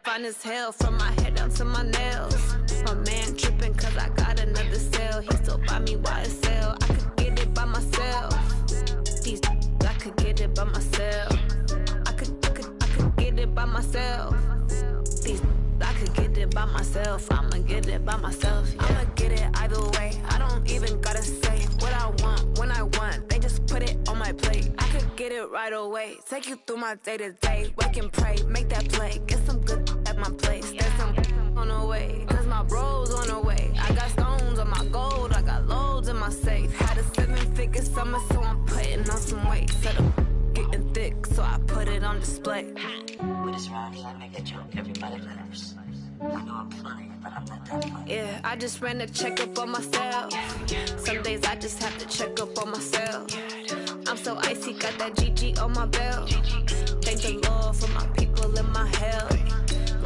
Fine as hell from my head down to my nails. My man tripping cause I got another sale. He still buy me YSL. I could get it by myself. These I could get it by myself. I could get it by myself. These I could get it by myself. I'ma get it by myself. Yeah. I'ma get it either way. I don't even gotta say what I want when I want. They just put it on my plate. I could get it right away. Take you through my day to day. Wake and pray, make that play. Get some good at my place. There's some on the way. Cause my bro's on the way. I got stones on my gold. I got loads in my safe. Had a 7-figure summer, so I'm putting on some weight. Said I'm getting thick, so I put it on display. With this rhymes, I make a joke. Everybody laughs. I know I'm funny, but I'm not that funny. Yeah, I just ran a checkup on myself. Some days I just have to check up on myself. I'm so icy, got that GG on my belt. Thank the Lord for my people in my health.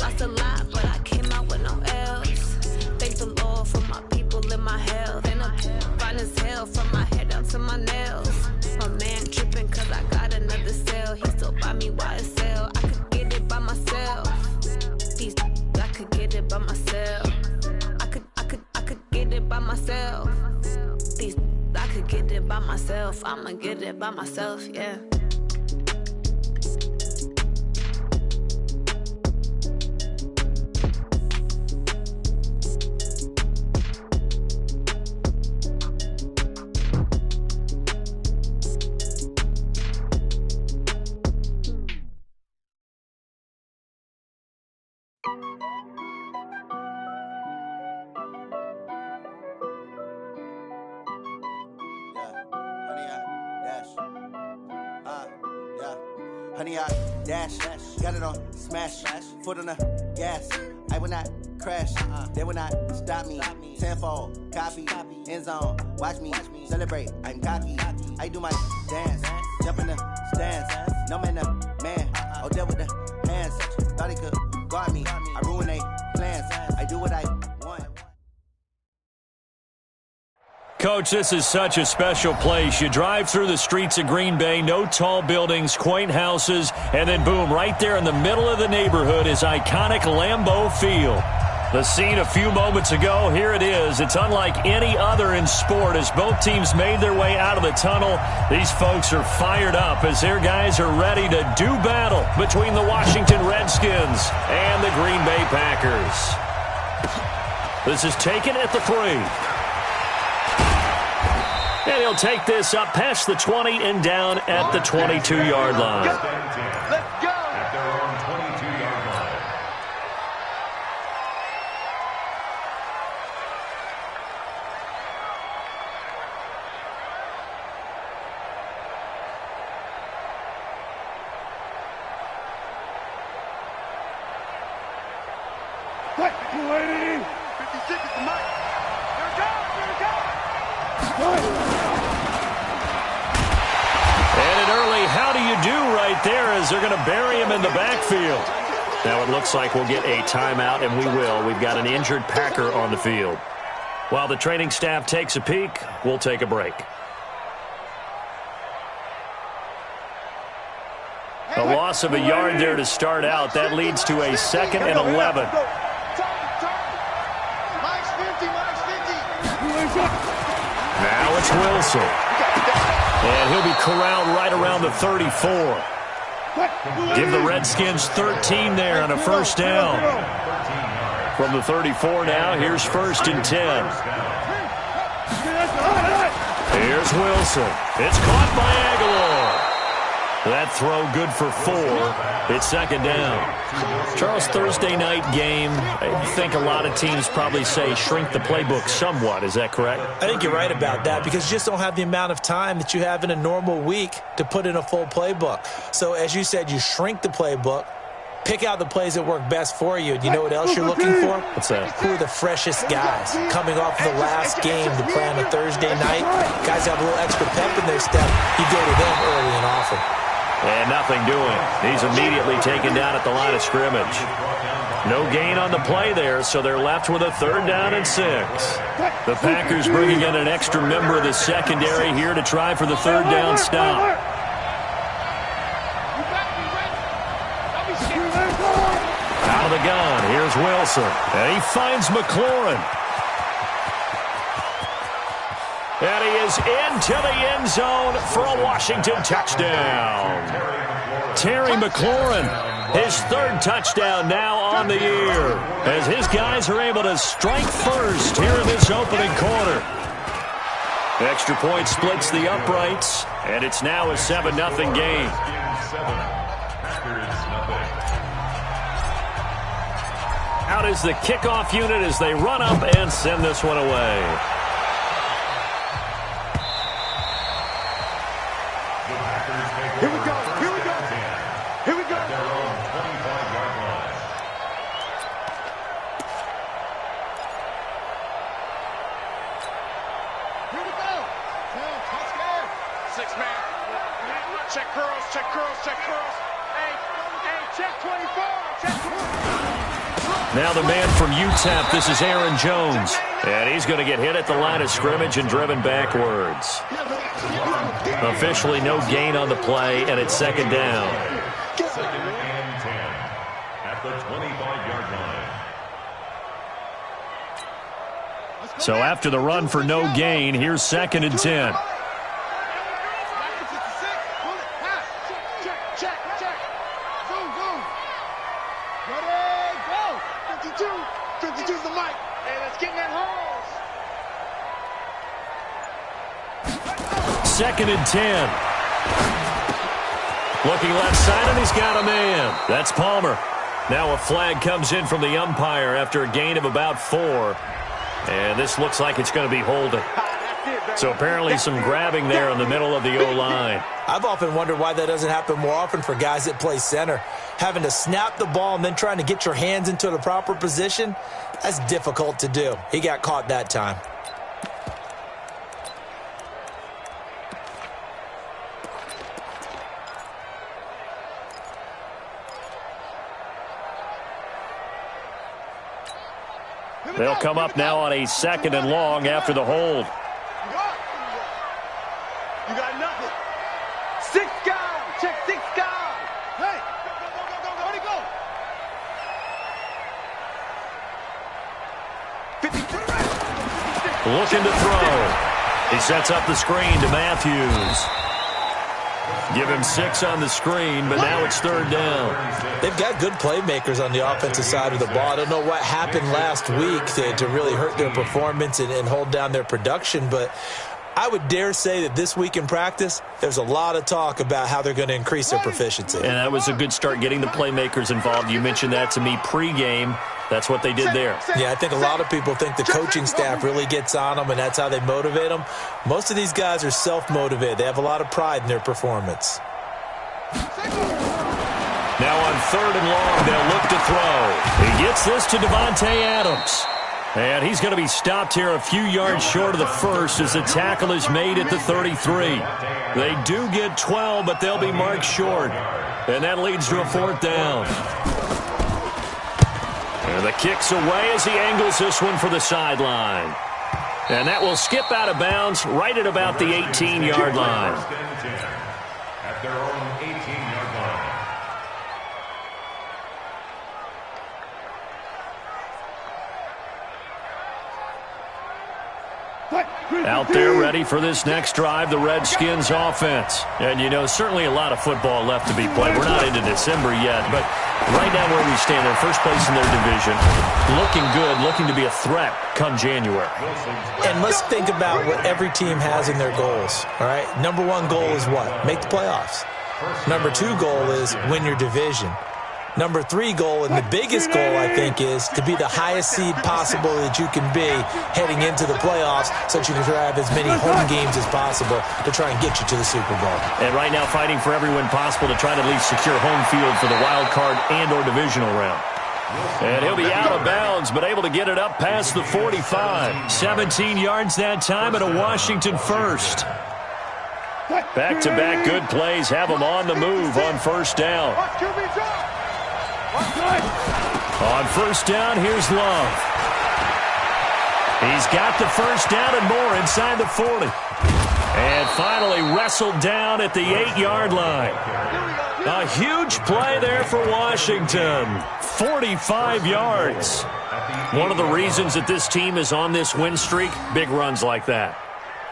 Lost a lot, but I came out with no L's. Thank the Lord for my people in my health. And I'm fine as hell from my head down to my nails. My man tripping cause I got another sale. He still buy me YSL. I could get it by myself. These I could get it by myself. I could get it by myself. These I could get it by myself. I'ma get it by myself, yeah. Honey, I dash, got it on smash, foot on the gas. I will not crash, they will not stop me. Tenfold, copy, end zone, watch me celebrate. I'm cocky, I do my dance, jump in the stands. No man, the man, oh, deal with the hands. Thought he could guard me, I ruin they plans. I do what I want. Coach, this is such a special place. You drive through the streets of Green Bay, no tall buildings, quaint houses, and then boom, right there in the middle of the neighborhood is iconic Lambeau Field. The scene a few moments ago, here it is. It's unlike any other in sport as both teams made their way out of the tunnel. These folks are fired up as their guys are ready to do battle between the Washington Redskins and the Green Bay Packers. This is taken at the 3. And he'll take this up past the 20 and down at the 22-yard line. Let's go! At their own 22-yard line. Quick, you lady! 56 is the mark. Here it goes! Here it goes! And an early how do you do right there as they're going to bury him in the backfield. Now it looks like we'll get a timeout, and we will. We've got an injured Packer on the field. While the training staff takes a peek, we'll take a break. A loss of a yard there to start out. That leads to a 2nd and 11. Now it's Wilson. And he'll be corralled right around the 34. Give the Redskins 13 there on a first down. From the 34 now, here's 1st and 10. Here's Wilson. It's caught by Aguilar. That throw good for 4. It's 2nd down. Charles, Thursday night game, I think a lot of teams probably say shrink the playbook somewhat. Is that correct? I think you're right about that because you just don't have the amount of time that you have in a normal week to put in a full playbook. So as you said, you shrink the playbook, pick out the plays that work best for you. And you know what else you're looking for? What's that? Who are the freshest guys coming off of the last game to play on a Thursday night? Guys have a little extra pep in their step. You go to them early and often. And nothing doing. He's immediately taken down at the line of scrimmage. No gain on the play there, so they're left with a 3rd down and 6. The Packers bringing in an extra member of the secondary here to try for the 3rd down stop. Out of of the gun. Here's Wilson. And he finds McLaurin. And he is into the end zone for a Washington touchdown. Terry McLaurin, his third touchdown now on the year, as his guys are able to strike first here in this opening quarter. Extra point splits the uprights, and it's now a 7-0 game. Out is the kickoff unit as they run up and send this one away. Here we go. Here we go. Here we go. Their own 25-yard line. Here we go. Touchdown. 6-man. Check curls. Check curls. Check curls. Hey, check 24. Check 24. Now the man from UTEP, this is Aaron Jones. And he's going to get hit at the line of scrimmage and driven backwards. Officially no gain on the play, and it's second down. Second and 10 at the 25-yard line. So after the run for no gain, here's second and 10. Second and 10. Looking left side, and he's got a man. That's Palmer. Now a flag comes in from the umpire after a gain of about 4. And this looks like it's going to be holding. So apparently some grabbing there in the middle of the O-line. I've often wondered why that doesn't happen more often for guys that play center. Having to snap the ball and then trying to get your hands into the proper position, that's difficult to do. He got caught that time. They'll come up now on a second and long after the hold. You got nothing. 6 guys. Check 6 guys. Hey, go. Where'd he go? Looking to throw. He sets up the screen to Matthews. Give him 6 on the screen, but now it's third down. They've got good playmakers on the offensive side of the ball. I don't know what happened last week to really hurt their performance and hold down their production, but I would dare say that this week in practice, there's a lot of talk about how they're going to increase their proficiency. And that was a good start getting the playmakers involved. You mentioned that to me pregame. That's what they did there. Yeah, I think a lot of people think the coaching staff really gets on them, and that's how they motivate them. Most of these guys are self-motivated. They have a lot of pride in their performance. Now on third and long, they'll look to throw. He gets this to Devontae Adams. And he's going to be stopped here a few yards short of the first as the tackle is made at the 33. They do get 12, but they'll be marked short. And that leads to a fourth down. And the kick's away as he angles this one for the sideline. And that will skip out of bounds right at about the 18-yard line. At their own 18-yard line. Out there ready for this next drive, the Redskins offense. And, you know, certainly a lot of football left to be played. We're not into December yet, but right now where we stand, they're first place in their division. Looking good, looking to be a threat come January. And let's think about what every team has in their goals, all right? Number 1 goal is what? Make the playoffs. Number 2 goal is win your division. Number 3 goal, and the biggest goal, I think, is to be the highest seed possible that you can be heading into the playoffs so that you can have as many home games as possible to try and get you to the Super Bowl. And right now fighting for every win possible to try to at least secure home field for the wild card and or divisional round. And he'll be out of bounds, but able to get it up past the 45. 17 yards that time and a Washington first. Back-to-back good plays have them on the move on first down. On first down, here's Love. He's got the first down and more inside the 40. And finally wrestled down at the 8-yard line. A huge play there for Washington. 45 yards. One of the reasons that this team is on this win streak, big runs like that.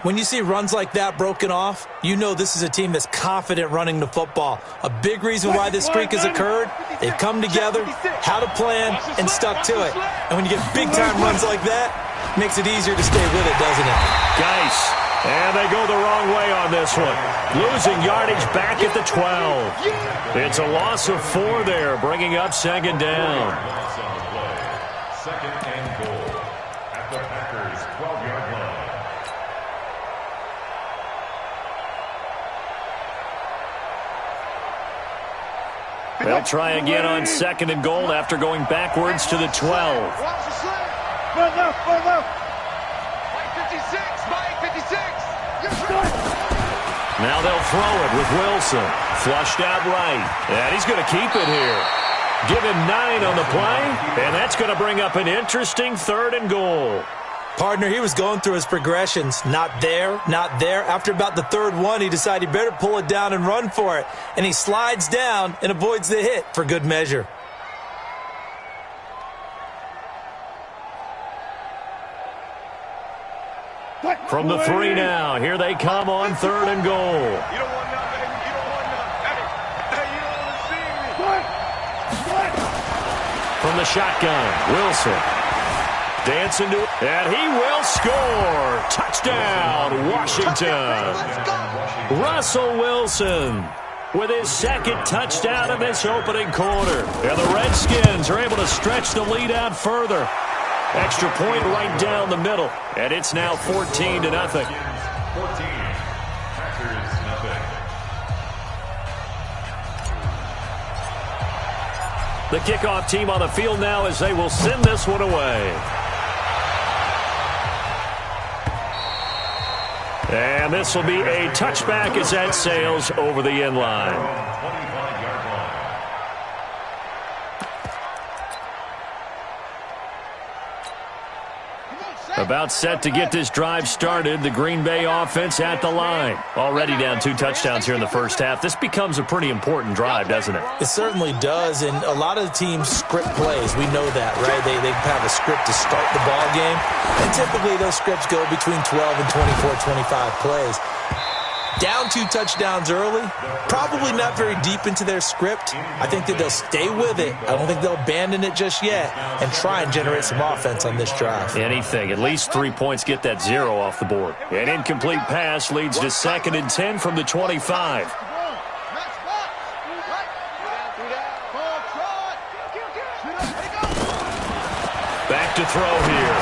When you see runs like that broken off, you know this is a team that's confident running the football. A big reason why this streak has occurred, they've come together, had a plan, and stuck to it. And when you get big-time runs like that, it makes it easier to stay with it, doesn't it? Geis, and they go the wrong way on this one. Losing yardage back at the 12. It's a loss of 4 there, bringing up second down. Second and goal at the Packers' 12-yard line. They'll try again on second and goal after going backwards to the 12. Right left, right left. Mike 56, Mike 56. Now they'll throw it with Wilson. Flushed out right. And he's going to keep it here. Give him 9 on the play, and that's going to bring up an interesting third and goal. Partner, he was going through his progressions. Not there, not there. After about the third one, he decided he better pull it down and run for it. And he slides down and avoids the hit for good measure. From the 3 now, here they come on third and goal. You don't want none, baby. You don't want none. Hey, you don't want to see me. From the shotgun, Wilson. Dancing to it, and he will score. Touchdown, Washington. Russell Wilson with his second touchdown in this opening quarter. And the Redskins are able to stretch the lead out further. Extra point right down the middle, and it's now 14-0. 14. Packers nothing. The kickoff team on the field now as they will send this one away. And this will be a touchback as that sails over the end line. 25-yard line. About set to get this drive started. The Green Bay offense at the line. Already down 2 touchdowns here in the first half. This becomes a pretty important drive, doesn't it? It certainly does, and a lot of the teams script plays. We know that, right? They have a script to start the ball game, and typically those scripts go between 12 and 24, 25 plays. Down 2 touchdowns early, probably not very deep into their script. I think that they'll stay with it. I don't think they'll abandon it just yet and try and generate some offense on this drive. Anything. At least 3 points get that 0 off the board. An incomplete pass leads to 2nd and 10 from the 25. Back to throw here.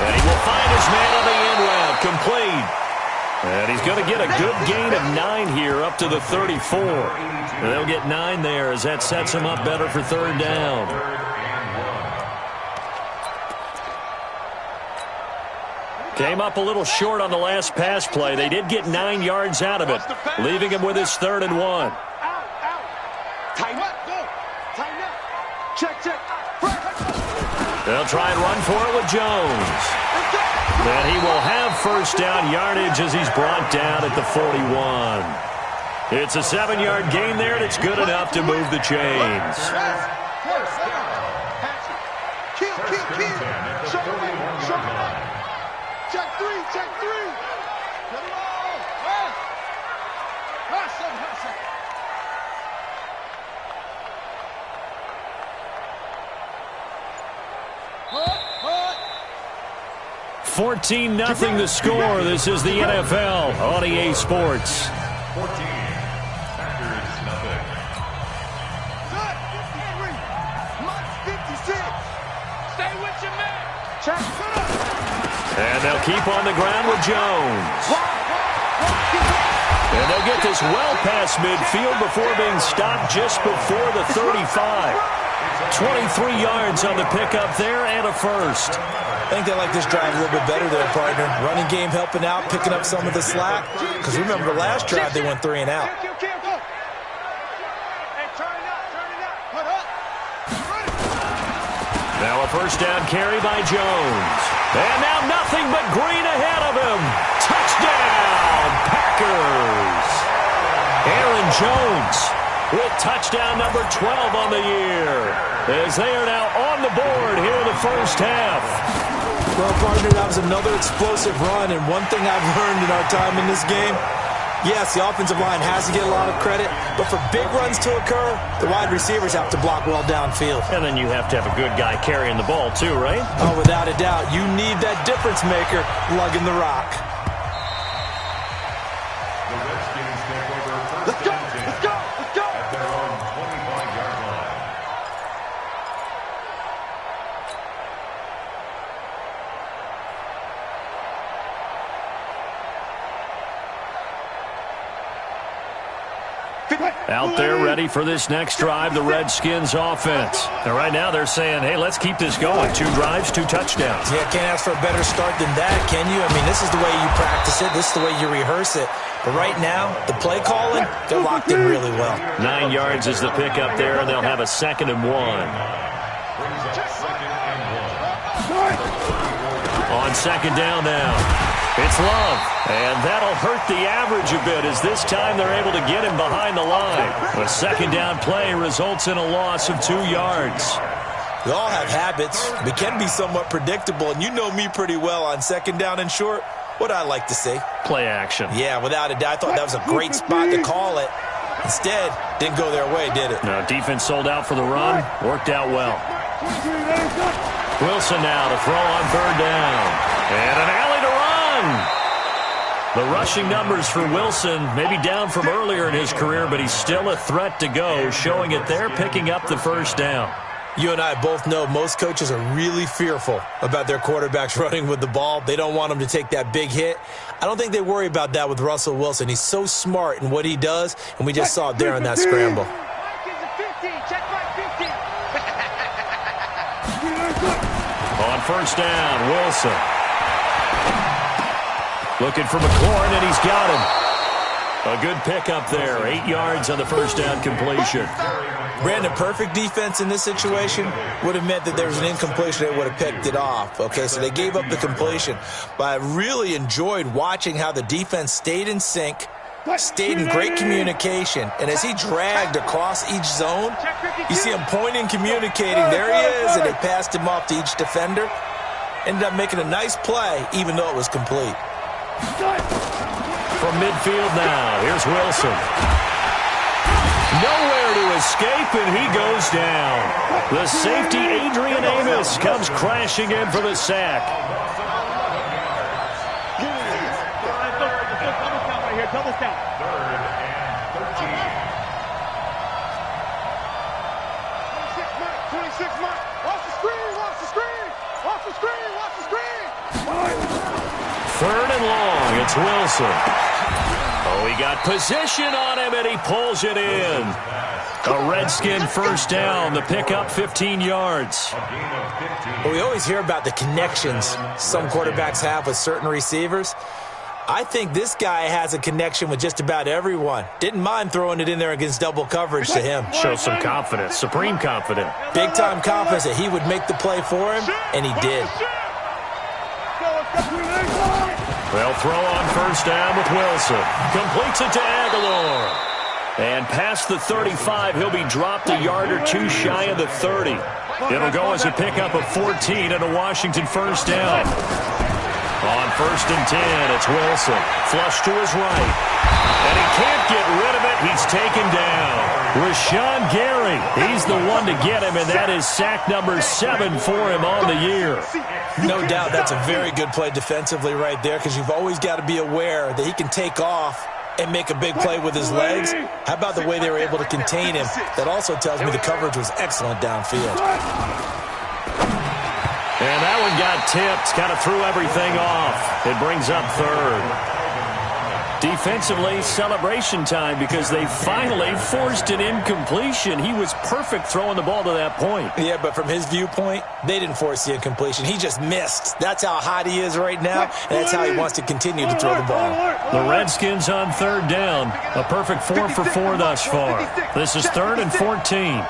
And he will find his man on the end route. Complete. And he's going to get a good gain of 9 here up to the 34. And they'll get 9 there as that sets him up better for third down. Came up a little short on the last pass play. They did get 9 yards out of it, leaving him with his 3rd and 1. Out. Tighten up. Go. Tighten up. Check. They'll try and run for it with Jones. And he will have first down yardage as he's brought down at the 41. It's a 7-yard gain there, and it's good enough to move the chains. Kill. Check 3. Get it all. Hustle. 14-0 the score. This is the NFL on EA Sports. 14. Packers nothing. Good. 53. Mike 56. Stay with your man. Check. And they'll keep on the ground with Jones. And they'll get this well past midfield before being stopped just before the 35. 23 yards on the pickup there and a first. I think they like this drive a little bit better there, partner. Running game helping out, picking up some of the slack. Because remember, the last drive they went 3 and out. Kill. Hey, turn it up. Put up. Now a first down carry by Jones. And now nothing but green ahead of him. Touchdown, Packers. Aaron Jones with touchdown number 12 on the year, as they are now on the board here in the first half. Well, partner, that was another explosive run, and one thing I've learned in our time in this game, yes, the offensive line has to get a lot of credit, but for big runs to occur, the wide receivers have to block well downfield. And then you have to have a good guy carrying the ball too, right? Oh, without a doubt. You need that difference maker lugging the rock. The Redskins take over first Let's go! and 10 Let's go! Let's go! at their own 25-yard line. Out there ready for this next drive, the Redskins offense. And right now they're saying, hey, let's keep this going. 2 drives, 2 touchdowns. Yeah, can't ask for a better start than that, can you? I mean, this is the way you practice it. This is the way you rehearse it. But right now, the play calling, they're locked in really well. 9 yards is the pickup there, and they'll have a 2nd and 1. Brings up 2nd and 1. On 2nd down now, it's Love. And that'll hurt the average a bit, as this time they're able to get him behind the line. A 2nd down play results in a loss of 2 yards. We all have habits. We can be somewhat predictable, and you know me pretty well on 2nd down and short. What I like to see. Play action. Yeah, without a doubt. I thought that was a great spot to call it. Instead, didn't go their way, did it? No, defense sold out for the run. Worked out well. Wilson now to throw on 3rd down. And an alley to run. The rushing numbers for Wilson, maybe down from earlier in his career, but he's still a threat to go, showing it there, picking up the 1st down. You and I both know most coaches are really fearful about their quarterbacks running with the ball. They don't want them to take that big hit. I don't think they worry about that with Russell Wilson. He's so smart in what he does, and we just saw it there on that scramble. On 1st down, Wilson. Looking for McLaurin, and he's got him. A good pickup there. 8 yards on the 1st down completion. Brandon, perfect defense in this situation would have meant that there was an incompletion. They would have picked it off. Okay, so they gave up the completion. But I really enjoyed watching how the defense stayed in sync, stayed in great communication. And as he dragged across each zone, you see him pointing, communicating. There he is, and they passed him off to each defender. Ended up making a nice play, even though it was complete. From midfield now, here's Wilson. Nowhere to escape, and he goes down. The safety, Adrian Amos, comes crashing in for the sack. Double count. 3rd and 13. 26 Mike. Watch the screen, watch the screen. Watch the screen, watch the screen. 3rd and long, it's Wilson. Oh, he got position on him, and he pulls it in. A Redskin 1st down, the pickup 15 yards. Well, we always hear about the connections some quarterbacks have with certain receivers. I think this guy has a connection with just about everyone. Didn't mind throwing it in there against double coverage to him. Shows some confidence, supreme confidence. Big-time confidence that he would make the play for him, and he did. They'll throw on 1st down with Wilson. Completes it to Aguilar. And past the 35, he'll be dropped a yard or 2 shy of the 30. It'll go as a pickup of 14 and a Washington 1st down. On 1st and 10, it's Wilson. Flush to his right. And he can't get rid of it. He's taken down. Rashawn Gary, he's the one to get him, and that is sack number 7 for him on the year. No doubt that's a very good play defensively right there, because you've always got to be aware that he can take off and make a big play with his legs. How about the way they were able to contain him? That also tells me the coverage was excellent downfield. And that one got tipped, kind of threw everything off. It brings up 3rd. Defensively, celebration time, because they finally forced an incompletion. He was perfect throwing the ball to that point. Yeah, but from his viewpoint, they didn't force the incompletion. He just missed. That's how hot he is right now, and that's how he wants to continue to throw the ball. The Redskins on 3rd down. A perfect 4 for 4 thus far. This is 3rd and 14.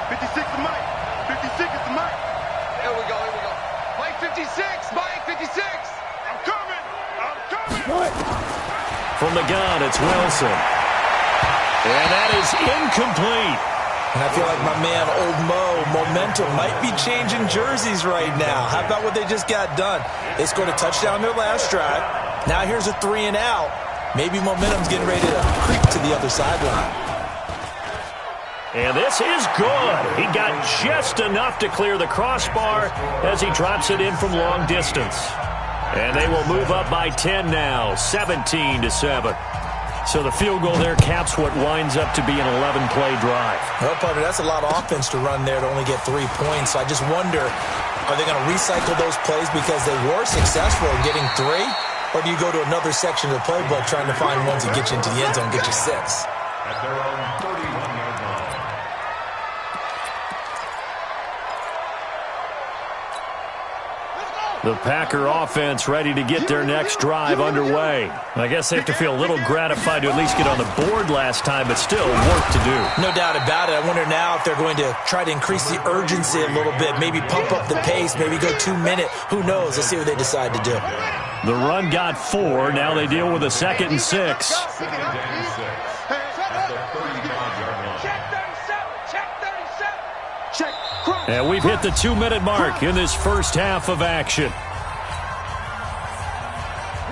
56 to Mike. 56 is to Mike. Here we go, here we go. Mike 56, Mike 56. I'm coming. From the gun, it's Wilson. And that is incomplete. And I feel like my man, Old Mo, momentum might be changing jerseys right now. How about what they just got done? They scored a touchdown their last drive. Now here's a 3 and out. Maybe momentum's getting ready to creep to the other sideline. And this is good. He got just enough to clear the crossbar as he drops it in from long distance. And they will move up by 10 now, 17-7. So the field goal there caps what winds up to be an 11-play drive. Well, partner, that's a lot of offense to run there to only get 3 points. So I just wonder, are they going to recycle those plays because they were successful in getting 3? Or do you go to another section of the playbook trying to find ones that get you into the end zone and get you 6? At their own 31-yard line. The Packer offense ready to get their next drive underway. I guess they have to feel a little gratified to at least get on the board last time, but still work to do. No doubt about it. I wonder now if they're going to try to increase the urgency a little bit, maybe pump up the pace, maybe go 2-minute. Who knows? Let's see what they decide to do. The run got 4. Now they deal with a 2nd and 6. Second and 6 at the 35-yard line. And we've hit the 2-minute mark in this first half of action.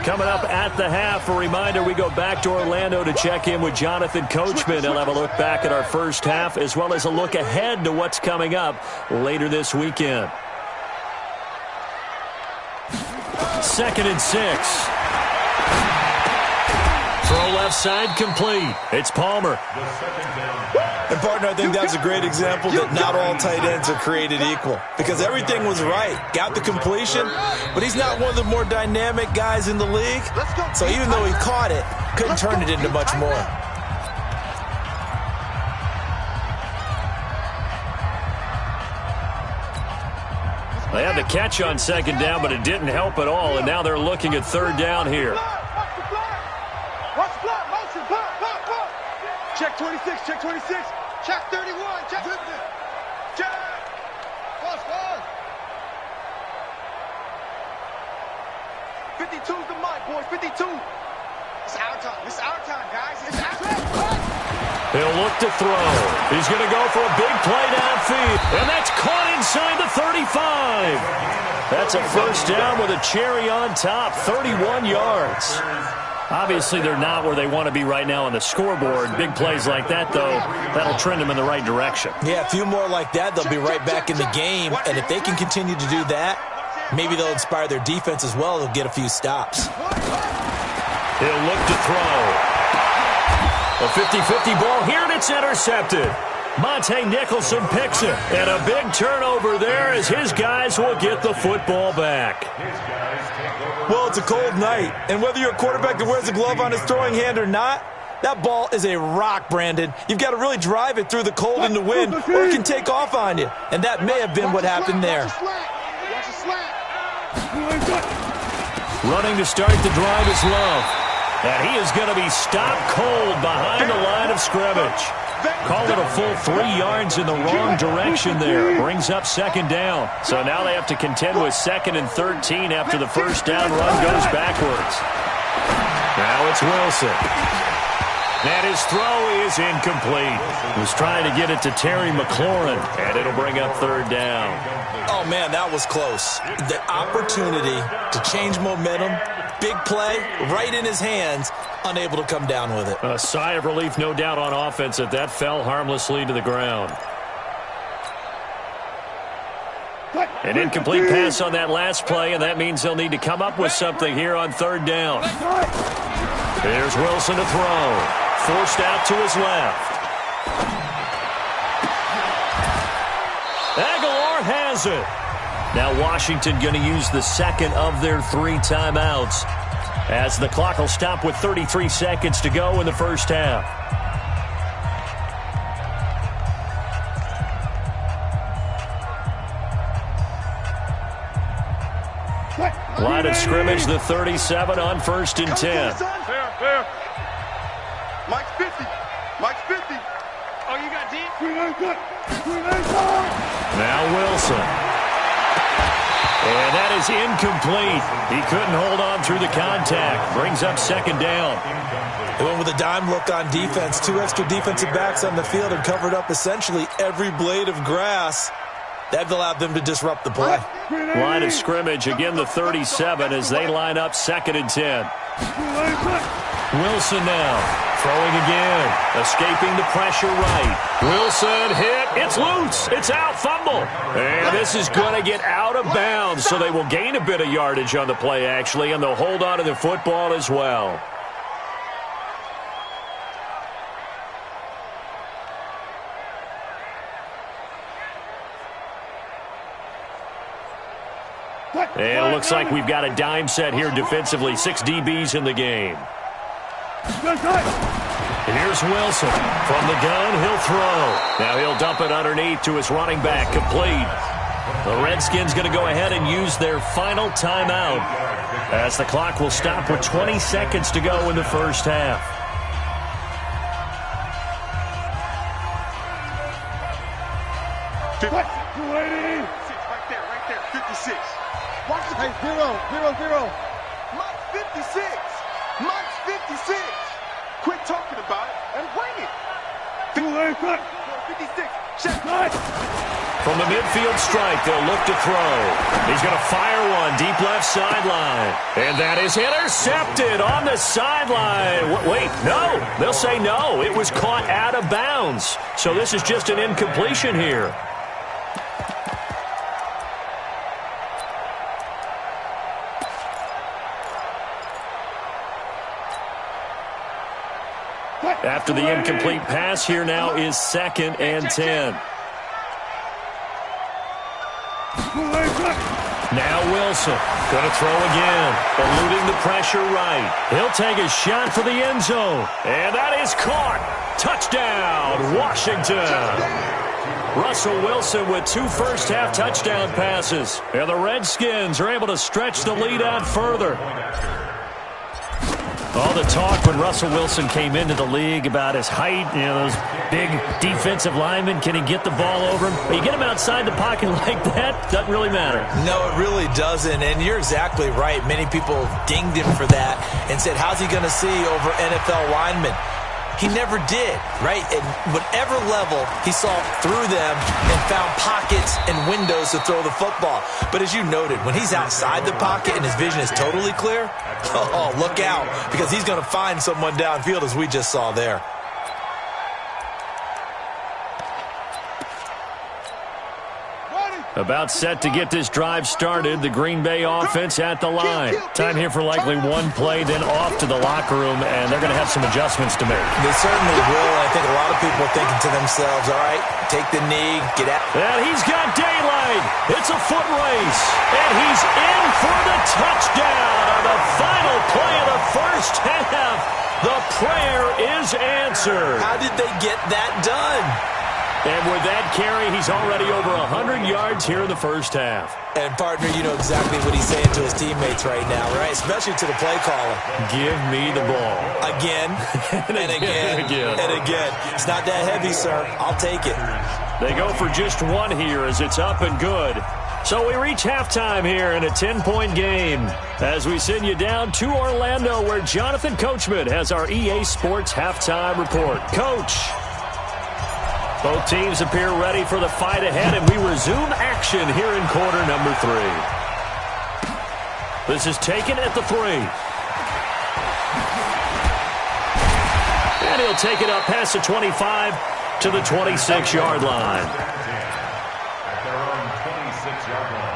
Coming up at the half, a reminder, we go back to Orlando to check in with Jonathan Coachman. He'll have a look back at our first half as well as a look ahead to what's coming up later this weekend. 2nd and 6. Throw left side complete. It's Palmer. And, partner, I think that's a great example that not all tight ends are created equal because everything was right. Got the completion, but he's not one of the more dynamic guys in the league. So even though he caught it, couldn't turn it into much more. They had the catch on 2nd down, but it didn't help at all, and now they're looking at 3rd down here. Check 26, check 26, check 31, check 50. Check. Pause. 52's the mark, boys, 52. It's our time, guys. It's our time. He'll look to throw. He's going to go for a big play downfield, and that's caught inside the 35. That's a first down with a cherry on top, 31 yards. Obviously, they're not where they want to be right now on the scoreboard. Big plays like that, though, that'll trend them in the right direction. Yeah, a few more like that, they'll be right back in the game. And if they can continue to do that, maybe they'll inspire their defense as well. They'll get a few stops. He'll look to throw. A 50-50 ball here, and it's intercepted. Monte Nicholson picks it. And a big turnover there as his guys will get the football back. Well, it's a cold night, and whether you're a quarterback that wears a glove on his throwing hand or not, that ball is a rock, Brandon. You've got to really drive it through the cold and the wind, or it can take off on you. And that may have been what happened there. Running to start the drive is Love. And he is going to be stopped cold behind the line of scrimmage. Called it a full 3 yards in the wrong direction there. Brings up 2nd down. So now they have to contend with 2nd and 13 after the first down run goes backwards. Now it's Wilson. And his throw is incomplete. He was trying to get it to Terry McLaurin, and it'll bring up 3rd down. Oh, man, that was close. The opportunity to change momentum, big play, right in his hands, unable to come down with it. A sigh of relief, no doubt, on offense that fell harmlessly to the ground. An incomplete pass on that last play, and that means they'll need to come up with something here on 3rd down. Here's Wilson to throw. Forced out to his left. Aguilar has it. Now Washington going to use the 2nd of their 3 timeouts as the clock will stop with 33 seconds to go in the first half. Line of scrimmage, the 37 on 1st and 10. Fair. Mike's 50. Mike's 50. Oh, you got deep? Now Wilson. And that is incomplete. He couldn't hold on through the contact. Brings up second down. They went with a dime look on defense. 2 extra defensive backs on the field and covered up essentially every blade of grass. That allowed them to disrupt the play. Line of scrimmage, again the 37 as they line up 2nd and 10. Wilson now, throwing again, escaping the pressure right. Wilson hit, it's loose, it's out, fumble. And this is going to get out of bounds, so they will gain a bit of yardage on the play, actually, and they'll hold on to the football as well. And it looks like we've got a dime set here defensively. 6 DBs in the game. Here's Wilson. From the gun, he'll throw. Now he'll dump it underneath to his running back. Complete. The Redskins going to go ahead and use their final timeout as the clock will stop with 20 seconds to go in the first half. Right there, 56. Watch it. Hey, 0, 0, 0. Mike's 56. Mike's 56. Quit talking about it and bring it. 56. Check. From the midfield stripe, they'll look to throw. He's going to fire one deep left sideline. And that is intercepted on the sideline. Wait, no. They'll say no. It was caught out of bounds. So this is just an incompletion here. After the incomplete pass, here now is 2nd and 10. Now Wilson going to throw again, eluding the pressure right. He'll take a shot for the end zone, and that is caught. Touchdown, Washington. Russell Wilson with 2 first-half touchdown passes, and the Redskins are able to stretch the lead out further. All the talk when Russell Wilson came into the league about his height, those big defensive linemen, can he get the ball over him? But you get him outside the pocket like that, doesn't really matter. No, it really doesn't, and you're exactly right. Many people dinged him for that and said, how's he going to see over NFL linemen? He never did, right? At whatever level, he saw through them and found pockets and windows to throw the football. But as you noted, when he's outside the pocket and his vision is totally clear, oh, look out, because he's going to find someone downfield, as we just saw there. About set to get this drive started. The Green Bay offense at the line. Time here for likely one play, then off to the locker room, and they're going to have some adjustments to make. They certainly will. I think a lot of people are thinking to themselves, all right, take the knee, get out. And he's got daylight. It's a foot race. And he's in for the touchdown on the final play of the first half. The prayer is answered. How did they get that done? And with that carry, he's already over 100 yards here in the first half. And, partner, you know exactly what he's saying to his teammates right now, right? Especially to the play caller. Give me the ball. Again, and again, and again. It's not that heavy, sir. I'll take it. They go for just one here as it's up and good. So we reach halftime here in a 10-point game as we send you down to Orlando, where Jonathan Coachman has our EA Sports halftime report. Coach. Both teams appear ready for the fight ahead, and we resume action here in quarter number 3. This is taken at the 3. And he'll take it up past the 25 to the 26-yard line. At their own 26-yard line.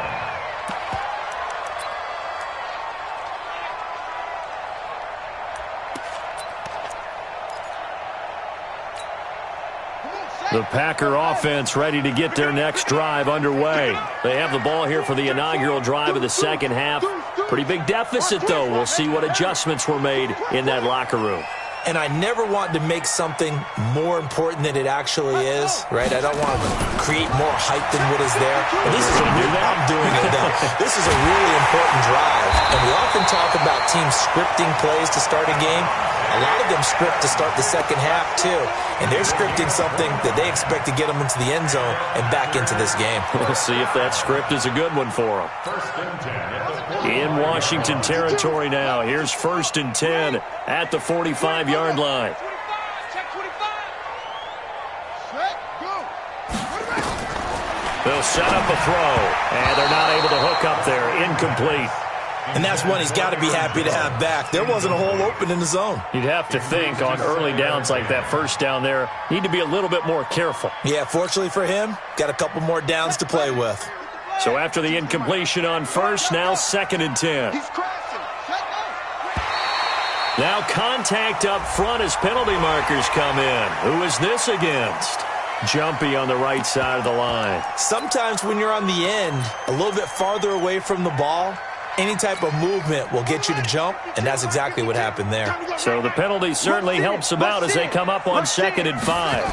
The Packer offense ready to get their next drive underway. They have the ball here for the inaugural drive of the second half. Pretty big deficit, though. We'll see what adjustments were made in that locker room. And I never want to make something more important than it actually is, right? I don't want to create more hype than what is there. But this is I'm doing it though. This is a really important drive. And we often talk about teams scripting plays to start a game. A lot of them script to start the second half, too. And they're scripting something that they expect to get them into the end zone and back into this game. We'll see if that script is a good one for them. In Washington territory now. Here's 1st and 10 at the 45-yard line. They'll set up a throw, and they're not able to hook up there. Incomplete. And that's one he's got to be happy to have back. There wasn't a hole open in the zone. You'd have to think on early downs like that, first down there, need to be a little bit more careful. Yeah, fortunately for him, got a couple more downs to play with. So after the incompletion on first, now 2nd and 10. Now contact up front as penalty markers come in. Who is this against? Jumpy on the right side of the line. Sometimes when you're on the end, a little bit farther away from the ball, any type of movement will get you to jump, and that's exactly what happened there. So the penalty certainly helps them out as they come up on 2nd and 5.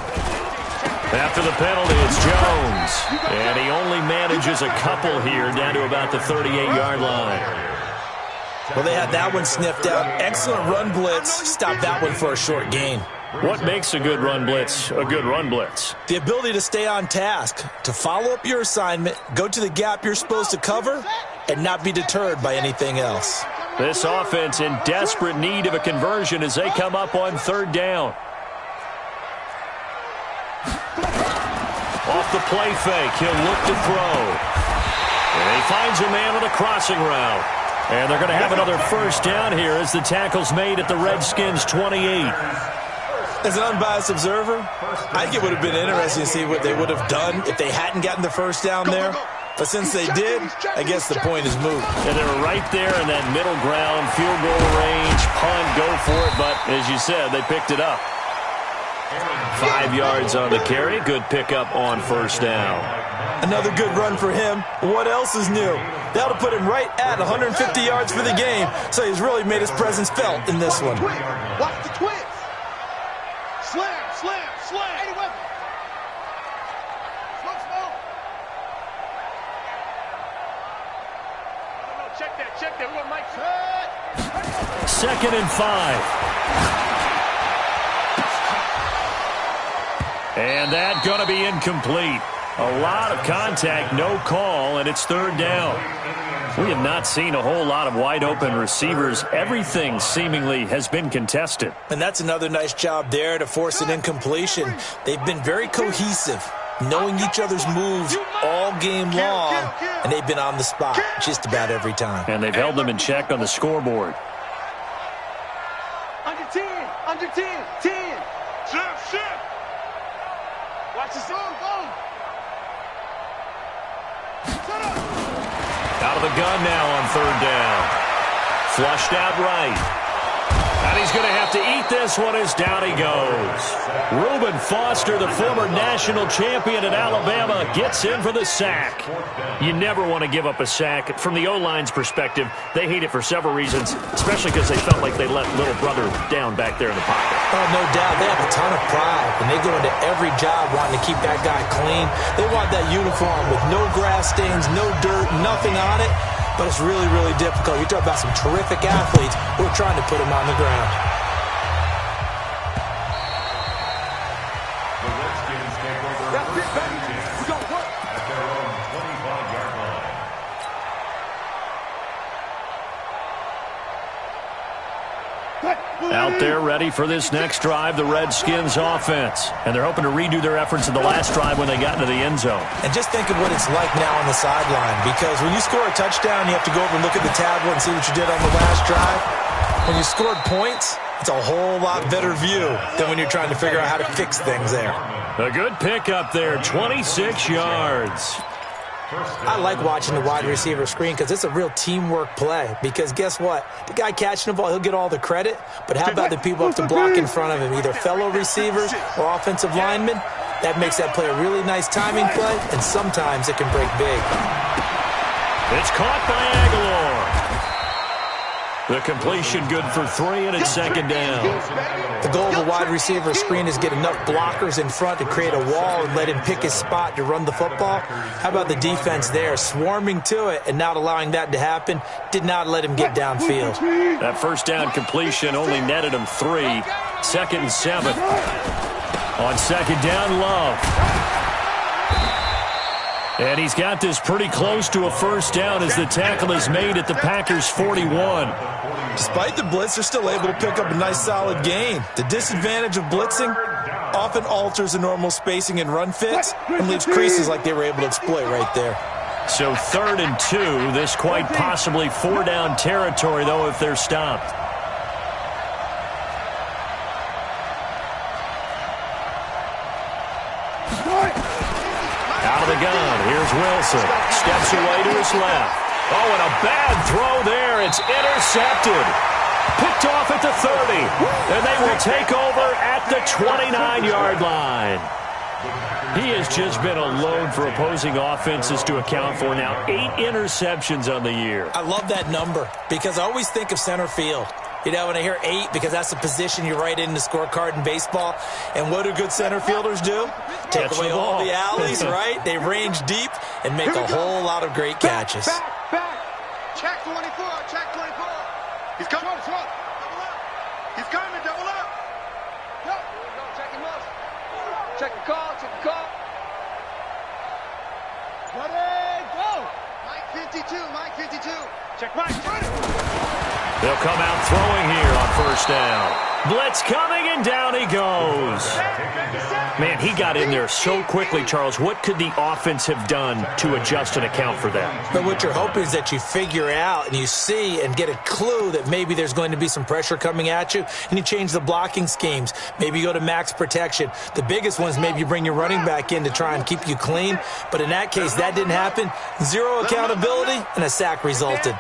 After the penalty, it's Jones, and he only manages a couple here down to about the 38-yard line. Well, they had that one sniffed out. Excellent run blitz. Stopped that one for a short gain. What makes a good run blitz a good run blitz? The ability to stay on task, to follow up your assignment, go to the gap you're supposed to cover, and not be deterred by anything else. This offense in desperate need of a conversion as they come up on 3rd down. Off the play fake, he'll look to throw. And he finds a man on a crossing route. And they're going to have another 1st down here as the tackle's made at the Redskins' 28. As an unbiased observer, I think it would have been interesting to see what they would have done if they hadn't gotten the 1st down there. But since they did, I guess the point is moot. And they were right there in that middle ground, field goal range, punt, go for it. But as you said, they picked it up. 5 yards on the carry. Good pickup on 1st down. Another good run for him. What else is new? That'll put him right at 150 yards for the game. So he's really made his presence felt in this one. Watch the twins. Slam, slam, slam. 80 weapon. Smoke, smoke. No, check that. We want Mike. 2nd and 5. And that going to be incomplete. A lot of contact, no call, and it's 3rd down. We have not seen a whole lot of wide-open receivers. Everything seemingly has been contested. And that's another nice job there to force an incompletion. They've been very cohesive, knowing each other's moves all game long, and they've been on the spot just about every time. And they've held them in check on the scoreboard. Under 10, under 10, 10. Shift. Watch the zone, go. Out of the gun now on 3rd down. Flushed out right. And he's going to have to eat this one as down he goes. Reuben Foster, the former national champion at Alabama, gets in for the sack. You never want to give up a sack. From the O-line's perspective, they hate it for several reasons, especially because they felt like they let little brother down back there in the pocket. Oh, no doubt. They have a ton of pride, and they go into every job wanting to keep that guy clean. They want that uniform with no grass stains, no dirt, nothing on it. But it's really, really difficult. You're talking about some terrific athletes who are trying to put him on the ground. The Redskins take over first and 10 at their own 25-yard line. Out there ready for this next drive, the Redskins offense. And they're hoping to redo their efforts in the last drive when they got into the end zone. And just think of what it's like now on the sideline, because when you score a touchdown, you have to go over and look at the tablet and see what you did on the last drive. When you scored points, it's a whole lot better view than when you're trying to figure out how to fix things there. A good pickup there, 26 yards. I like watching the wide receiver screen because it's a real teamwork play. Because guess what? The guy catching the ball, he'll get all the credit. But how about the people up to block in front of him, either fellow receivers or offensive linemen? That makes that play a really nice timing play, and sometimes it can break big. It's caught by Aguilar. The completion good for 3, and it's 2nd down. The goal of a wide receiver screen is get enough blockers in front to create a wall and let him pick his spot to run the football. How about the defense there, swarming to it and not allowing that to happen? Did not let him get downfield. That first down completion only netted him 3. 2nd and 7. On 2nd down, Love. And he's got this pretty close to a first down as the tackle is made at the Packers' 41. Despite the blitz, they're still able to pick up a nice solid gain. The disadvantage of blitzing often alters the normal spacing and run fits and leaves creases like they were able to exploit right there. So 3rd and 2, this quite possibly 4-down territory, though, if they're stopped. Out of the gun, here's Wilson. Steps away to his left. Oh, and a bad throw there. It's intercepted. Picked off at the 30. And they will take over at the 29-yard line. He has just been a load for opposing offenses to account for now. 8 interceptions on the year. I love that number because I always think of center field. You know, when I hear 8, because that's the position you write in the scorecard in baseball. And what do good center fielders do? Take away all the alleys, right? They range deep and make a whole lot of great catches. Back. Check 24. Check 24. He's coming. Double up. He's coming. Double up. Go. Check him up. Check the call. Check the call. Ready, go. Mike 52. Mike 52. Check Mike. They'll come out throwing here on first down. Blitz coming, and down he goes. Man, he got in there so quickly, Charles. What could the offense have done to adjust and account for that? But what you're hoping is that you figure out and you see and get a clue that maybe there's going to be some pressure coming at you, and you change the blocking schemes. Maybe you go to max protection. The biggest one is maybe you bring your running back in to try and keep you clean. But in that case, that didn't happen. 0 accountability, and a sack resulted.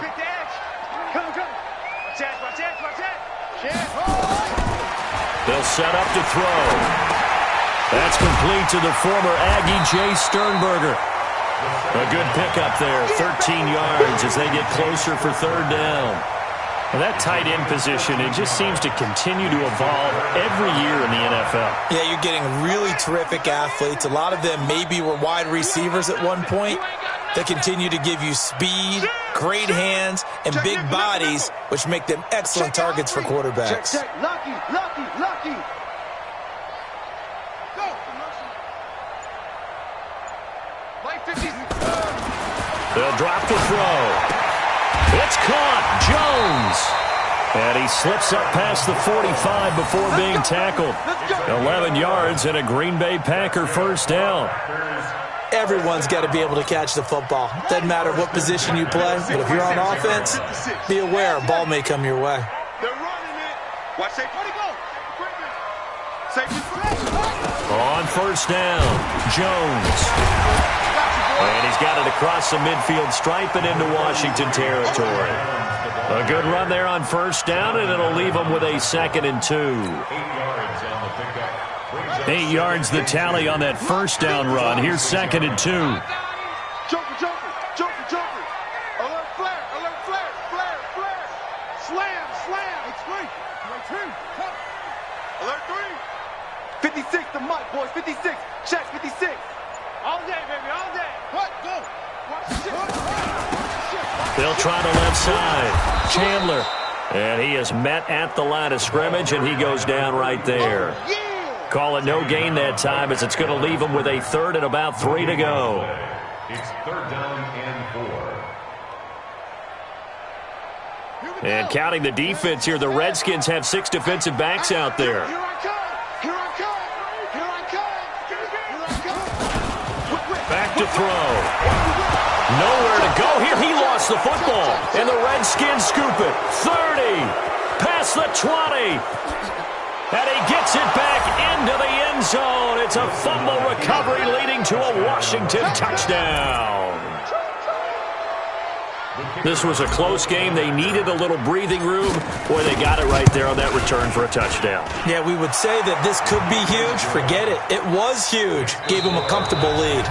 They'll set up to throw. That's complete to the former Aggie, Jay Sternberger. A good pickup there, 13 yards as they get closer for 3rd down. Well, that tight end position, it just seems to continue to evolve every year in the NFL. Yeah, you're getting really terrific athletes. A lot of them maybe were wide receivers at one point. They continue to give you speed, great hands, and big bodies, which make them excellent targets for quarterbacks. Lucky. Go. They'll drop the throw. It's caught. Jones. And he slips up past the 45 before being tackled. 11 yards and a Green Bay Packer first down. Everyone's got to be able to catch the football. Doesn't matter what position you play, but if you're on offense, be aware a ball may come your way. They're running it. Watch safety. Where'd he go? Safety. On first down, Jones. And he's got it across the midfield stripe and into Washington territory. A good run there on first down, and it'll leave them with a 2nd and 2. 8 yards the tally on that first down run. Here's 2nd and 2. Joker. Alert flare. Slam. It's 3. Alert 3. 56 to Mike, boys. 56. Check 56. All day, baby, all day. What? Go. Watch the shit. They'll try the left side. Chandler. And he is met at the line of scrimmage, and he goes down right there. Oh, yeah. Call it no gain that time as it's going to leave him with a 3rd and about 3 to go. It's 3rd down and 4. And counting the defense here, the Redskins have 6 defensive backs out there. Here I come. Back to throw. Nowhere to go here. He lost the football. And the Redskins scoop it. 30. Past the 20. And he gets it back into the end zone. It's a fumble recovery leading to a Washington touchdown. This was a close game. They needed a little breathing room. Boy, they got it right there on that return for a touchdown. Yeah, we would say that this could be huge. Forget it. It was huge. Gave him a comfortable lead.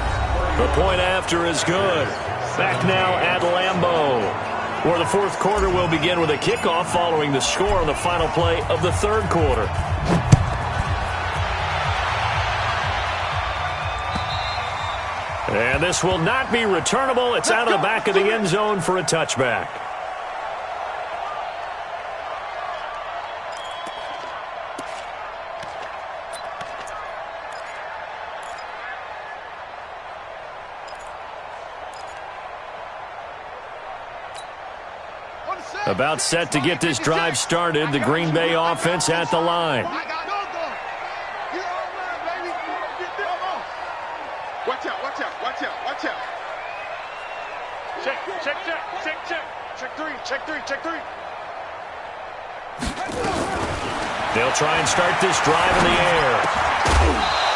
The point after is good. Back now at Lambeau, where the 4th quarter will begin with a kickoff following the score on the final play of the 3rd quarter. And this will not be returnable. It's out of the back of the end zone for a touchback. About set to get this drive started. The Green Bay offense at the line. Watch out, watch out, watch out, watch out. Check, check, check, check, check. Check three, check three, check three. They'll try and start this drive in the air.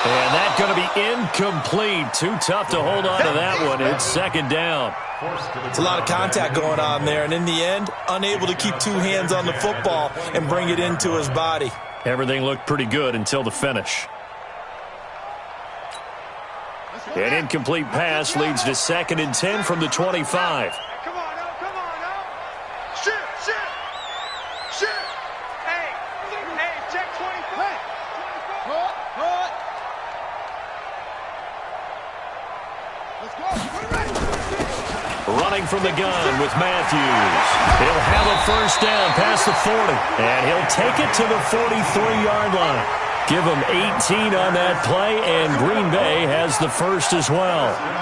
And that's going to be incomplete. Too tough to hold on to that one. It's second down. It's a lot of contact going on there, and in the end, unable to keep two hands on the football and bring it into his body. Everything looked pretty good until the finish. An incomplete pass leads to 2nd and 10 from the 25. Come on now, come on now. Shit, shit, shit. Hey, check 24. Let's go. Running from the gun with Matthews. He'll have a first down past the 40. And he'll take it to the 43-yard line. Give him 18 on that play, and Green Bay has the first as well. 56,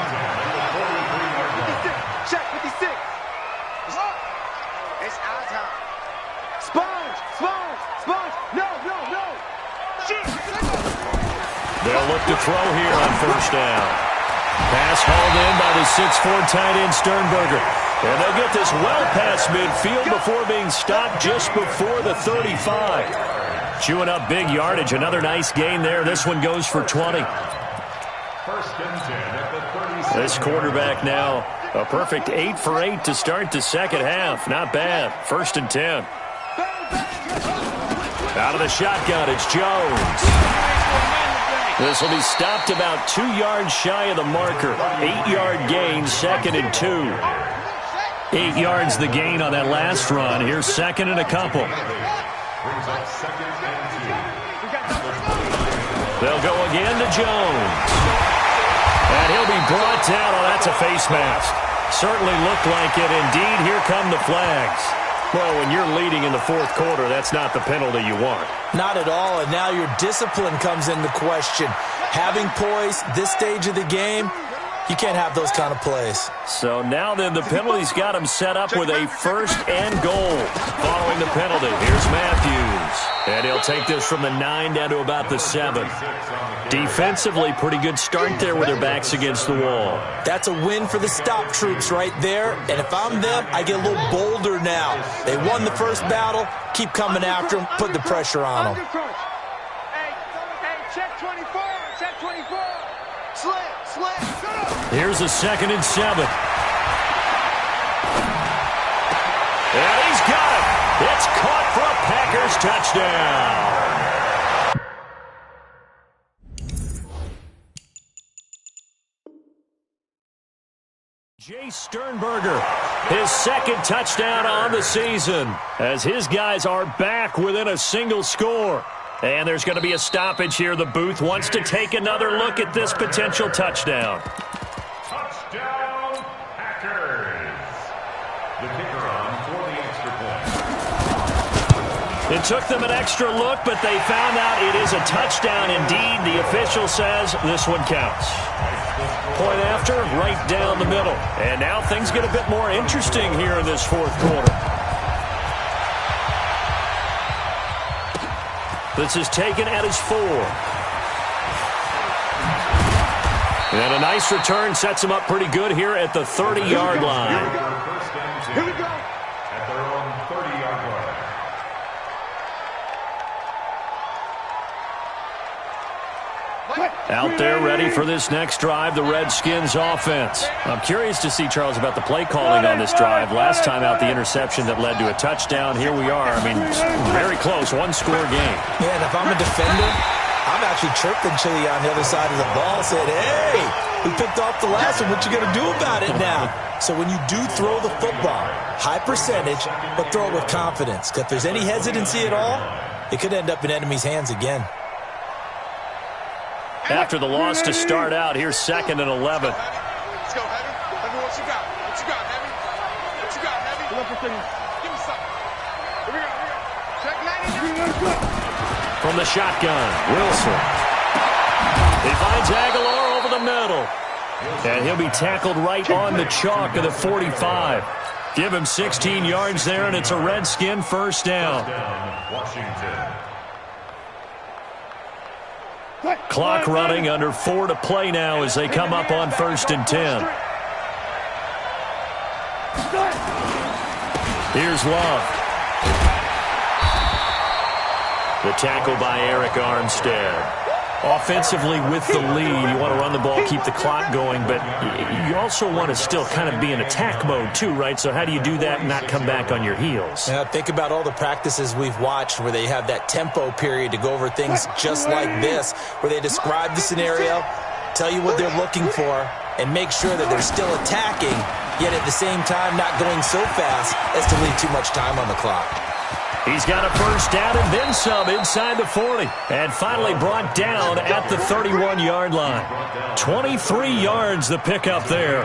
check 56. It's our time. Sponge, sponge, sponge. No, no, no. Shit. They'll look to throw here on first down. Pass hauled in by the 6'4" tight end Sternberger. And they'll get this well past midfield before being stopped just before the 35. Chewing up big yardage. Another nice gain there. This one goes for 20. First and 10 at the 36. This quarterback now a perfect 8 for 8 to start the second half. Not bad. 1st and 10. Out of the shotgun, it's Jones. This will be stopped about 2 yards shy of the marker. 8-yard gain, 2nd and 2. 8 yards the gain on that last run. Here's 2nd and a couple. Brings up 2nd and 2. They'll go again to Jones. And he'll be brought down. Oh, that's a face mask. Certainly looked like it. Indeed, here come the flags. Well, when you're leading in the 4th quarter, that's not the penalty you want. Not at all, and now your discipline comes into question. Having poise this stage of the game, you can't have those kind of plays. So now then, the penalty's got him set up with a 1st and goal. Following the penalty, here's Matthews. And he'll take this from the 9 down to about the 7. Defensively, pretty good start there with their backs against the wall. That's a win for the stop troops right there. And if I'm them, I get a little bolder now. They won the first battle. Keep coming after them. Put the pressure on them. Hey, check 24. Check 24. Slam, slam. Here's a 2nd and 7. And he's got it. It's caught for a Packers touchdown. Jay Sternberger, his 2nd touchdown on the season, as his guys are back within a single score. And there's going to be a stoppage here. The booth wants to take another look at this potential touchdown. Touchdown, Packers. The kicker on for the extra point. It took them an extra look, but they found out it is a touchdown indeed. The official says this one counts. Point after, right down the middle. And now things get a bit more interesting here in this 4th quarter. This is taken at his 4. And a nice return sets him up pretty good here at the 30-yard line. Here we go. At their own 30-yard line. Out there ready for this next drive, the Redskins offense. I'm curious to see, Charles, about the play calling on this drive. Last time out, the interception that led to a touchdown. Here we are. I mean, very close, 1-score game. Yeah, and if I'm a defender, I'm actually chirping Chili on the other side of the ball, said, hey, we picked off the last one. What you going to do about it now? So when you do throw the football, high percentage, but throw it with confidence. Because if there's any hesitancy at all, it could end up in enemy's hands again. After the loss to start out, here's 2nd and 11. go, Heavy. Heavy, what you got? What you got, Heavy? What you got, Heavy? Give me something. Here we go, here we go. Check 99. From the shotgun, Wilson. He finds Aguilar over the middle. And he'll be tackled right on the chalk of the 45. Give him 16 yards there, and it's a Redskin first down. Washington. Clock running, under 4 to play now as they come up on 1st and 10. Here's Love. The tackle by Eric Armstead. Offensively with the lead, you want to run the ball, keep the clock going, but you also want to still kind of be in attack mode too, right? So how do you do that and not come back on your heels? Yeah, think about all the practices we've watched where they have that tempo period to go over things just like this, where they describe the scenario, tell you what they're looking for, and make sure that they're still attacking, yet at the same time not going so fast as to leave too much time on the clock. He's got a first down and then some inside the 40. And finally brought down at the 31-yard line. 23 yards the pickup there.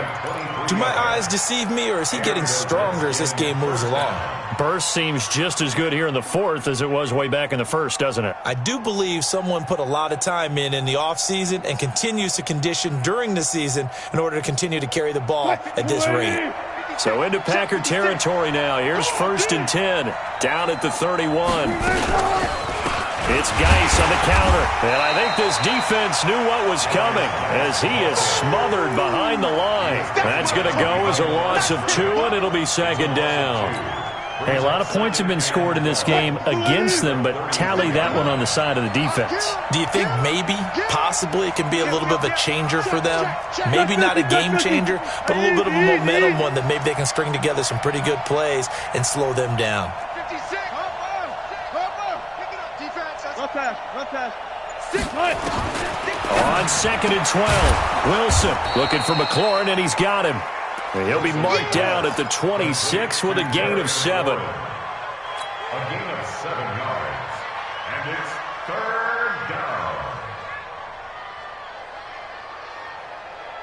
Do my eyes deceive me, or is he getting stronger as this game moves along? Burst seems just as good here in the 4th as it was way back in the 1st, doesn't it? I do believe someone put a lot of time in the offseason and continues to condition during the season in order to continue to carry the ball at this rate. So into Packer territory now. Here's 1st and 10, down at the 31. It's Geis on the counter, and I think this defense knew what was coming as he is smothered behind the line. That's going to go as a loss of 2, and it'll be 2nd down. Hey, a lot of points have been scored in this game against them, but tally that one on the side of the defense. Do you think maybe, possibly, it can be a little bit of a changer for them? Maybe not a game changer, but a little bit of a momentum one that maybe they can string together some pretty good plays and slow them down. On 2nd and 12, Wilson looking for McLaurin, and he's got him. And he'll be marked down at the 26 with a gain of 7. A gain of 7 yards. And it's 3rd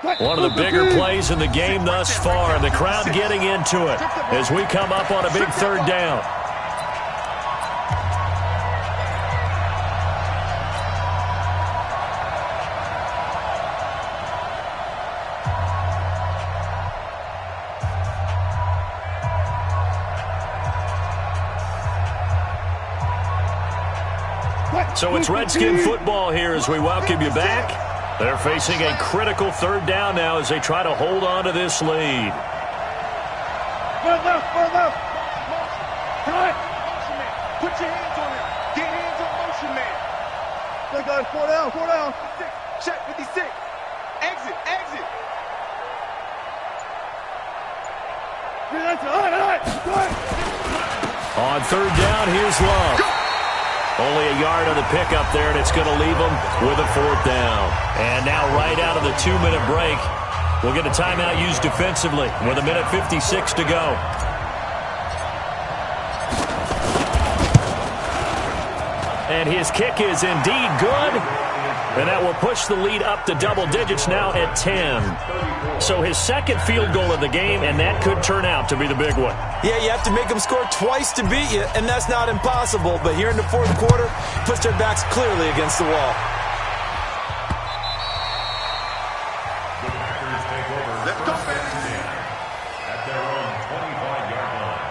down. One of the bigger plays in the game thus far, and the crowd getting into it as we come up on a big 3rd down. So it's Redskin football here as we welcome you back. They're facing a critical 3rd down now as they try to hold on to this lead. Run left. Motion man. Put your hands on him. Get hands on motion man. They got 4 down. Check 56. Exit. On 3rd down, here's Love. Only a yard on the pickup there, and it's going to leave them with a 4th down. And now right out of the 2-minute break, we'll get a timeout used defensively with 1:56 to go. And his kick is indeed good. And that will push the lead up to double digits now at 10. So his 2nd field goal of the game, and that could turn out to be the big one. Yeah, you have to make them score twice to beat you, and that's not impossible. But here in the 4th quarter, puts their backs clearly against the wall. The Packers take over first and 10 at their own 25-yard line.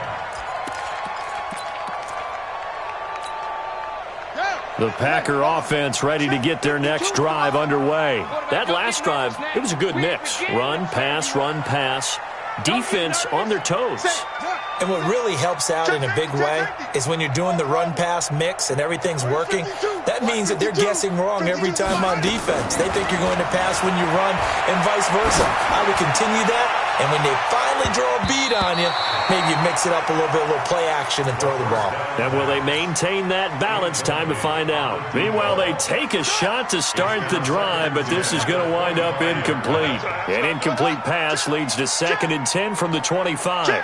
The Packer offense ready to get their next drive underway. That last drive, it was a good mix. Run, pass. Defense on their toes. And what really helps out in a big way is when you're doing the run-pass mix and everything's working, that means that they're guessing wrong every time on defense. They think you're going to pass when you run and vice versa. I would continue that, and when they finally draw a beat on you, maybe you mix it up a little bit, a little play action and throw the ball. And will they maintain that balance? Time to find out. Meanwhile, they take a shot to start the drive, but this is going to wind up incomplete. An incomplete pass leads to 2nd and 10 from the 25. Kill.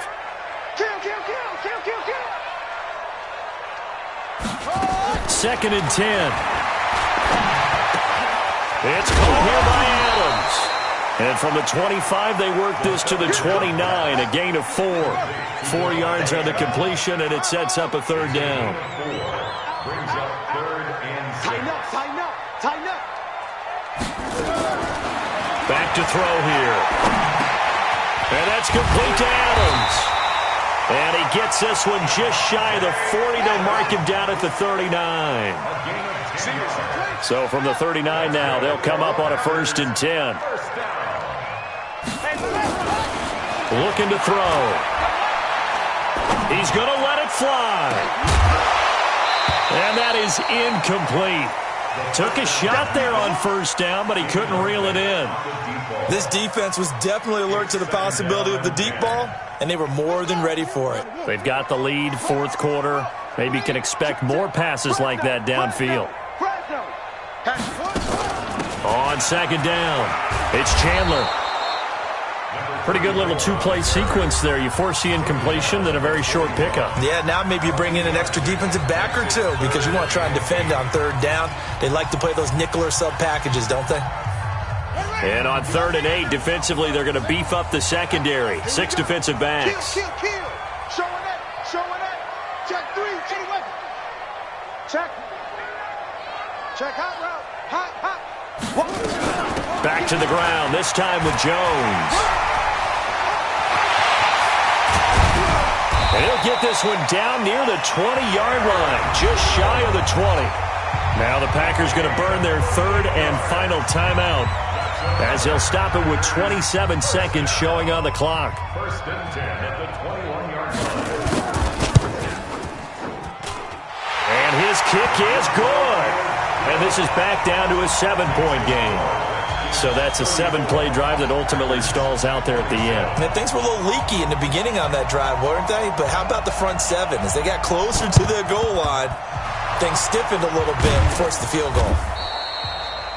2nd and 10. It's caught here by Adams. And from the 25, they work this to the 29, a gain of 4. 4 yards on the completion, and it sets up a third down. Brings up 3rd and 6. Tighten up. Back to throw here. And that's complete to Adams. And he gets this one just shy of the 40 to mark him down at the 39. So from the 39 now, they'll come up on a 1st and 10. Looking to throw. He's going to let it fly. And that is incomplete. Took a shot there on 1st down, but he couldn't reel it in. This defense was definitely alert to the possibility of the deep ball, and they were more than ready for it. They've got the lead, 4th quarter. Maybe can expect more passes like that downfield. On 2nd down, it's Chandler. Pretty good little 2-play sequence there. You force the incompletion, then a very short pickup. Yeah, now maybe you bring in an extra defensive back or two because you want to try and defend on 3rd down. They like to play those nickel or sub packages, don't they? And on 3rd and 8, defensively, they're going to beef up the secondary. 6 defensive backs. Kill. Showing that. Check 3. Check. Hot route. Hot. Back to the ground, this time with Jones. And he'll get this one down near the 20-yard line, just shy of the 20. Now the Packers going to burn their 3rd and final timeout as they'll stop it with 27 seconds showing on the clock. 1st and 10 at the 21-yard line. And his kick is good. And this is back down to a 7-point game. So that's a 7-play drive that ultimately stalls out there at the end. And things were a little leaky in the beginning on that drive, weren't they? But how about the front 7? As they got closer to their goal line, things stiffened a little bit and forced the field goal.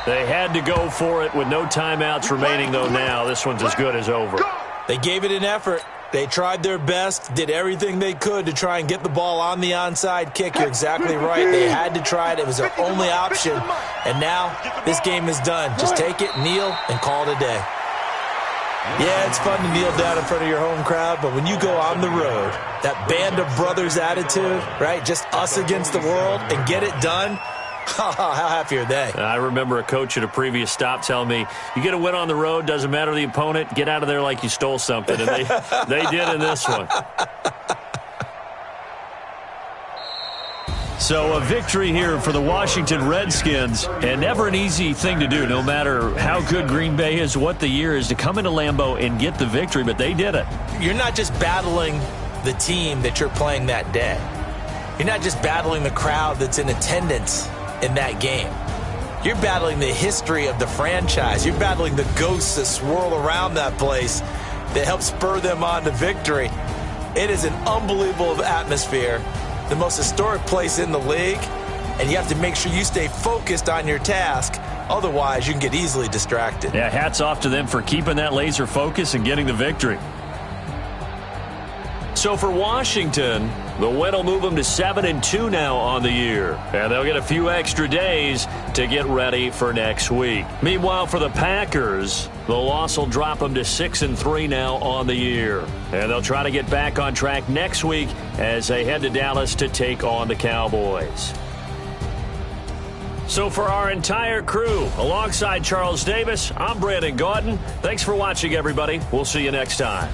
They had to go for it with no timeouts remaining, though now. This one's as good as over. They gave it an effort. They tried their best, did everything they could to try and get the ball on the onside kick. You're exactly right. They had to try it. It was their only option. And now this game is done. Just take it, kneel, and call it a day. Yeah, it's fun to kneel down in front of your home crowd, but when you go on the road, that band of brothers attitude, right, just us against the world, and get it done, how happy are they? I remember a coach at a previous stop telling me, you get a win on the road, doesn't matter the opponent, get out of there like you stole something. And they did in this one. So a victory here for the Washington Redskins, and never an easy thing to do, no matter how good Green Bay is, what the year is, to come into Lambeau and get the victory, but they did it. You're not just battling the team that you're playing that day. You're not just battling the crowd that's in attendance in that game. You're battling the history of the franchise. You're battling the ghosts that swirl around that place that help spur them on to victory. It is an unbelievable atmosphere, the most historic place in the league, and you have to make sure you stay focused on your task. Otherwise, you can get easily distracted. Yeah, hats off to them for keeping that laser focus and getting the victory. So for Washington, the win will move them to 7-2 now on the year. And they'll get a few extra days to get ready for next week. Meanwhile, for the Packers, the loss will drop them to 6-3 now on the year. And they'll try to get back on track next week as they head to Dallas to take on the Cowboys. So for our entire crew, alongside Charles Davis, I'm Brandon Gaudin. Thanks for watching, everybody. We'll see you next time.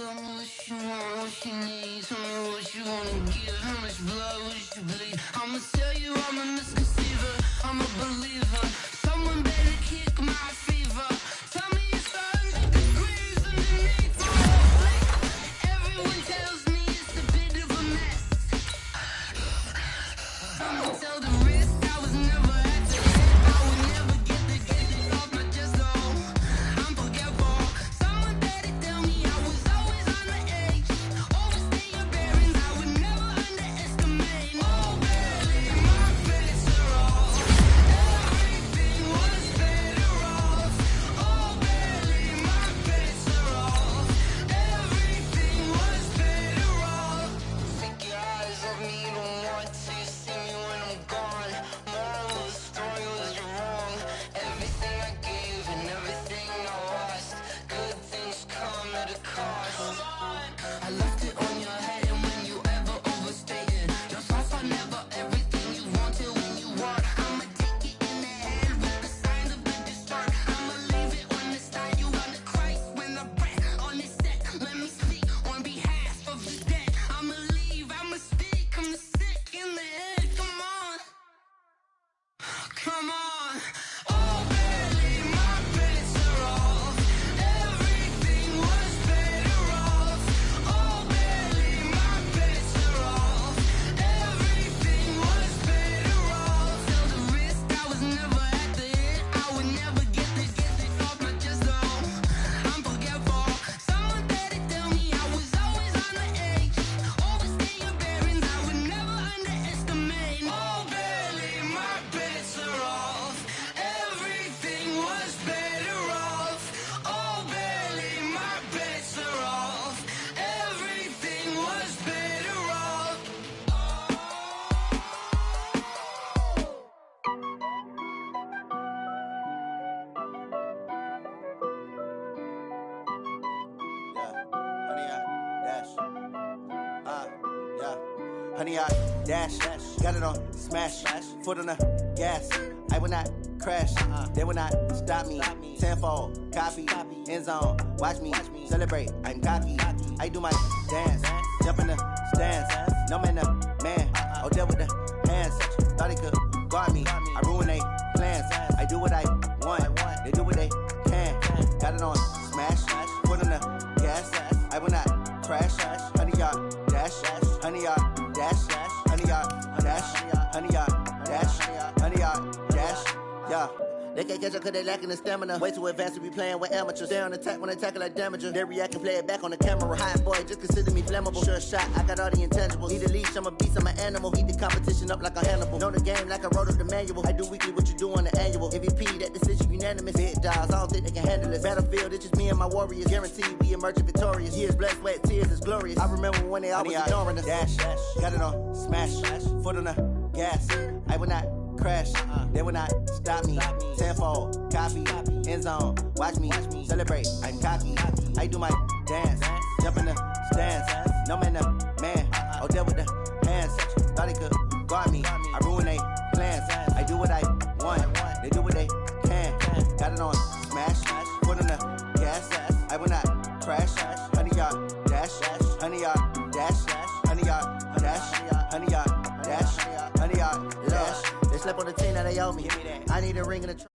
Tell me what you want, what you need. Tell me what you wanna give. How much blood would you bleed? I'ma tell you I'm a misconceiver. I'm a believer. Someone better kick my fever. Tell me it's 100 degrees underneath my plate. Everyone tells me it's a bit of a mess. Someone tell the risk I was never at the end. I would never get it off my chest though. I'm forgetful. Someone better tell me I was always on the edge. Overstay your bearings, I would never underestimate. Oh baby, my bets are off. Everything was better off. Oh baby, my bets are off. Everything was better off. Take your eyes off me, you don't want to see me when I'm gone. Moral of the story was you're wrong. Everything I gave and everything I lost. Good things come at a cost. I left it on your head, and when you ever overstated, your thoughts are never everything you wanted when you want. I'ma take it in the head with the signs of the distort. I'ma leave it on the side. You want to Christ when I breath on this set. Let me speak on behalf of the dead. I'ma leave, I'ma speak. I'm the sick in the head. Come on, come on. Oh baby, my bets are off. Everything was better off. Oh baby, my bets are off. Everything was better off. Tell the risk I was never at the end. I would never get it off my chest though. I'm forgetful. Someone better tell me I was always on the edge. Overstay your bearings, I would never underestimate. Oh baby, my bets are off. Everything was better off. Oh baby, my bets are off. Everything was better off. Honey, I dash, got it on smash, foot on the gas. I will not crash, they will not stop me. Tenfold, copy, end zone, watch me celebrate. I'm cocky, I do my dance, jump in the stands. No man, the man, oh deal with the hands. Thought he could guard me, I ruin they plans. I do what I want, they do what they can. Got it on smash, foot on the gas. I will not crash, honey, y'all dash, honey, y'all dash, honey, y'all dash, honey, y'all dash, honey, y'all dash, yeah. They can't catch up cause they lacking the stamina. Way too advanced to be playing with amateurs. Stay on attack when I tackle like damager. They react and play it back on the camera. Hot boy, just consider me flammable. Sure shot, I got all the intangibles. Need a leash, I'm a beast, I'm an animal. Heat the competition up like a Hannibal. Know the game like I wrote up the manual. I do weekly what you do on the annual. MVP, that decision unanimous. Big dials, I don't think they can handle it. Battlefield, it's just me and my warriors. Guaranteed we emerging victorious. Years, blood, sweat, tears, it's glorious. I remember when they always ignoring us. Dash, got it on smash, foot on the gas. I will not crash, they will not stop me. Tenfold, copy, end zone, watch me celebrate. I'm cocky, I do my dance, jump in the stands. No man, the man, oh deal with the hands. Thought he could guard me, I ruin they plans. I do what I want, they do what they can. Got it on smash, foot on the gas. I will not crash, honey, y'all dash, honey, y'all dash, honey, y'all dash, honey, y'all dash, honey, y'all dash. They slept on the team that they owe me. I need a ring in the